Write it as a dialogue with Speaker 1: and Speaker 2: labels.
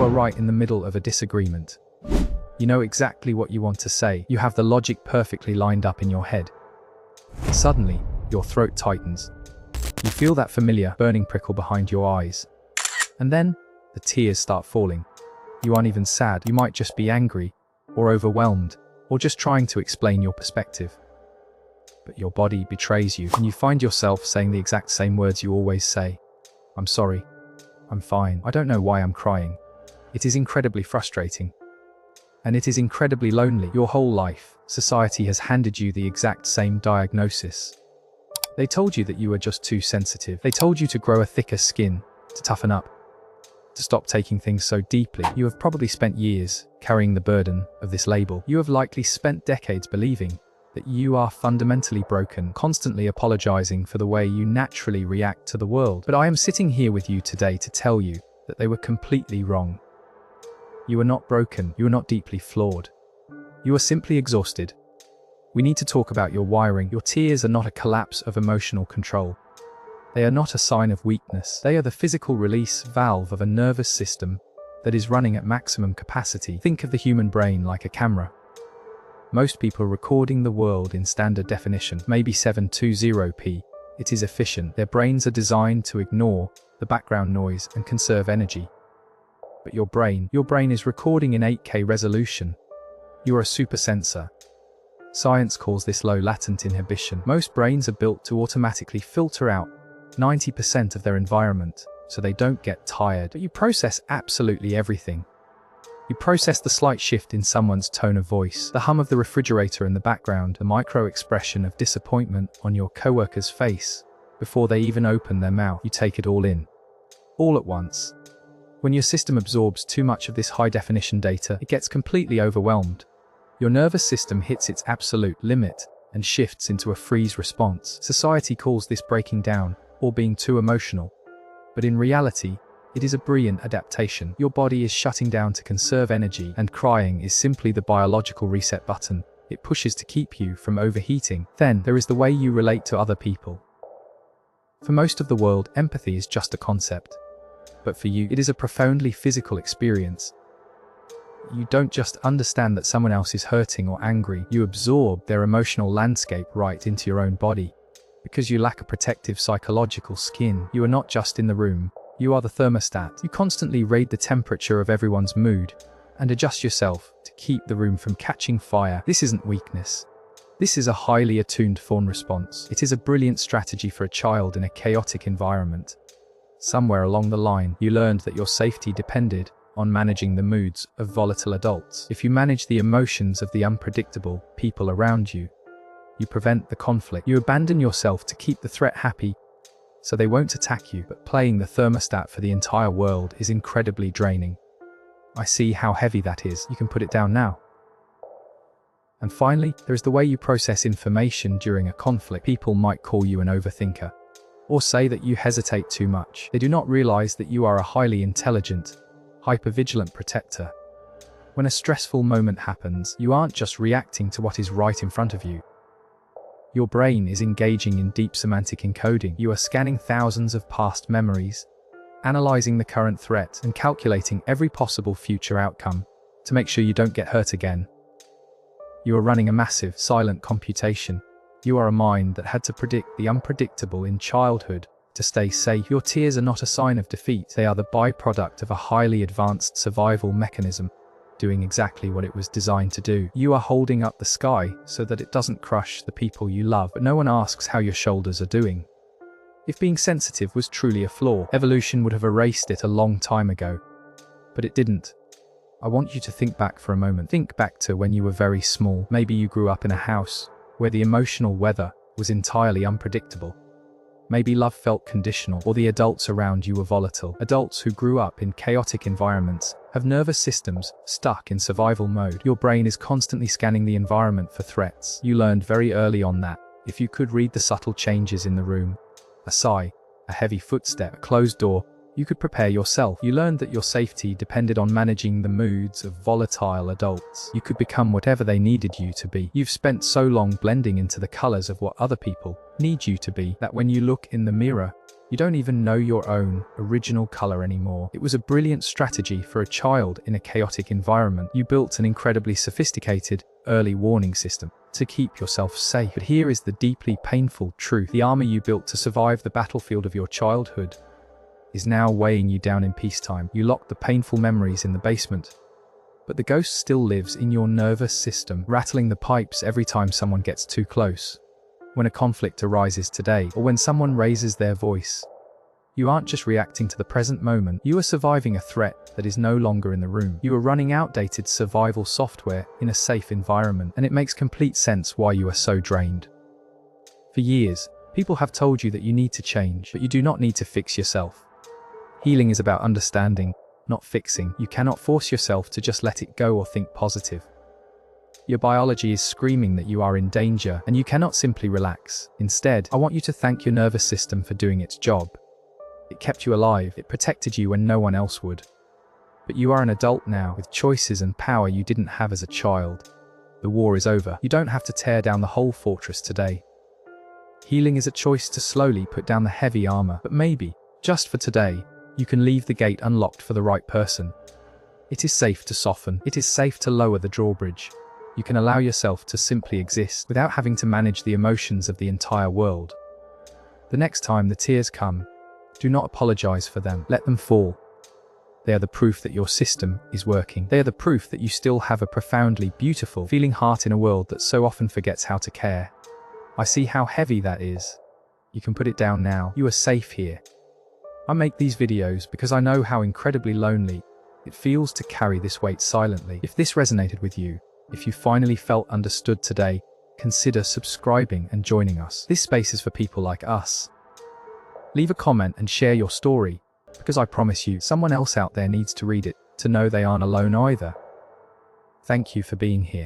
Speaker 1: are right in the middle of a disagreement. You know exactly what you want to say. You have the logic perfectly lined up in your head. Suddenly, your throat tightens. You feel that familiar burning prickle behind your eyes. And then, the tears start falling. You aren't even sad. You might just be angry, or overwhelmed, or just trying to explain your perspective. But your body betrays you, and you find yourself saying the exact same words you always say. I'm sorry. I'm fine. I don't know why I'm crying. It is incredibly frustrating. And it is incredibly lonely. Your whole life, society has handed you the exact same diagnosis. They told you that you were just too sensitive. They told you to grow a thicker skin, to toughen up, to stop taking things so deeply. You have probably spent years carrying the burden of this label. You have likely spent decades believing that you are fundamentally broken, constantly apologizing for the way you naturally react to the world. But I am sitting here with you today to tell you that they were completely wrong. You are not broken. You are not deeply flawed. You are simply exhausted. We need to talk about your wiring. Your tears are not a collapse of emotional control. They are not a sign of weakness. They are the physical release valve of a nervous system that is running at maximum capacity. Think of the human brain like a camera. Most people recording the world in standard definition, maybe 720p. It is efficient. Their brains are designed to ignore the background noise and conserve energy. But your brain is recording in 8K resolution. You are a super sensor. Science calls this low latent inhibition. Most brains are built to automatically filter out 90% of their environment, so they don't get tired. But you process absolutely everything. You process the slight shift in someone's tone of voice, the hum of the refrigerator in the background, the micro-expression of disappointment on your coworker's face before they even open their mouth. You take it all in, all at once. When your system absorbs too much of this high-definition data, it gets completely overwhelmed. Your nervous system hits its absolute limit and shifts into a freeze response. Society calls this breaking down or being too emotional. But in reality, it is a brilliant adaptation. Your body is shutting down to conserve energy, and crying is simply the biological reset button it pushes to keep you from overheating. Then, there is the way you relate to other people. For most of the world, empathy is just a concept. But for you, it is a profoundly physical experience. You don't just understand that someone else is hurting or angry, you absorb their emotional landscape right into your own body. Because you lack a protective psychological skin, you are not just in the room. You are the thermostat. You constantly read the temperature of everyone's mood and adjust yourself to keep the room from catching fire. This isn't weakness. This is a highly attuned Fawn response. It is a brilliant strategy for a child in a chaotic environment. Somewhere along the line, you learned that your safety depended on managing the moods of volatile adults. If you manage the emotions of the unpredictable people around you, you prevent the conflict. You abandon yourself to keep the threat happy, so they won't attack you. But playing the thermostat for the entire world is incredibly draining. I see how heavy that is. You can put it down now. And finally, there is the way you process information during a conflict. People might call you an overthinker, or say that you hesitate too much. They do not realize that you are a highly intelligent, hypervigilant protector. When a stressful moment happens, you aren't just reacting to what is right in front of you. Your brain is engaging in deep semantic encoding. You are scanning thousands of past memories, analyzing the current threat, and calculating every possible future outcome to make sure you don't get hurt again. You are running a massive, silent computation. You are a mind that had to predict the unpredictable in childhood to stay safe. Your tears are not a sign of defeat. They are the byproduct of a highly advanced survival mechanism, doing exactly what it was designed to do. You are holding up the sky so that it doesn't crush the people you love, but no one asks how your shoulders are doing. If being sensitive was truly a flaw, evolution would have erased it a long time ago. But it didn't. I want you to think back for a moment. Think back to when you were very small. Maybe you grew up in a house where the emotional weather was entirely unpredictable. Maybe love felt conditional, or the adults around you were volatile. Adults who grew up in chaotic environments have nervous systems stuck in survival mode. Your brain is constantly scanning the environment for threats. You learned very early on that if you could read the subtle changes in the room, a sigh, a heavy footstep, a closed door, you could prepare yourself. You learned that your safety depended on managing the moods of volatile adults. You could become whatever they needed you to be. You've spent so long blending into the colors of what other people need you to be that when you look in the mirror, You don't even know your own original color anymore. It was a brilliant strategy for a child in a chaotic environment. You built an incredibly sophisticated early warning system to keep yourself safe. But here is the deeply painful truth. The armor you built to survive the battlefield of your childhood is now weighing you down in peacetime. You locked the painful memories in the basement, but the ghost still lives in your nervous system, rattling the pipes every time someone gets too close. When a conflict arises today, or when someone raises their voice, you aren't just reacting to the present moment, you are surviving a threat that is no longer in the room. You are running outdated survival software in a safe environment, and it makes complete sense why you are so drained. For years, people have told you that you need to change, but you do not need to fix yourself. Healing is about understanding, not fixing. You cannot force yourself to just let it go or think positive. Your biology is screaming that you are in danger, and you cannot simply relax. Instead, I want you to thank your nervous system for doing its job. It kept you alive, it protected you when no one else would. But you are an adult now, with choices and power you didn't have as a child. The war is over. You don't have to tear down the whole fortress today. Healing is a choice to slowly put down the heavy armor, but maybe, just for today, you can leave the gate unlocked for the right person. It is safe to soften. It is safe to lower the drawbridge. You can allow yourself to simply exist without having to manage the emotions of the entire world. The next time the tears come, do not apologize for them. Let them fall. They are the proof that your system is working. They are the proof that you still have a profoundly beautiful feeling heart in a world that so often forgets how to care. I see how heavy that is. You can put it down now. You are safe here. I make these videos because I know how incredibly lonely it feels to carry this weight silently. If this resonated with you, if you finally felt understood today, consider subscribing and joining us. This space is for people like us. Leave a comment and share your story, because I promise you, someone else out there needs to read it, to know they aren't alone either. Thank you for being here.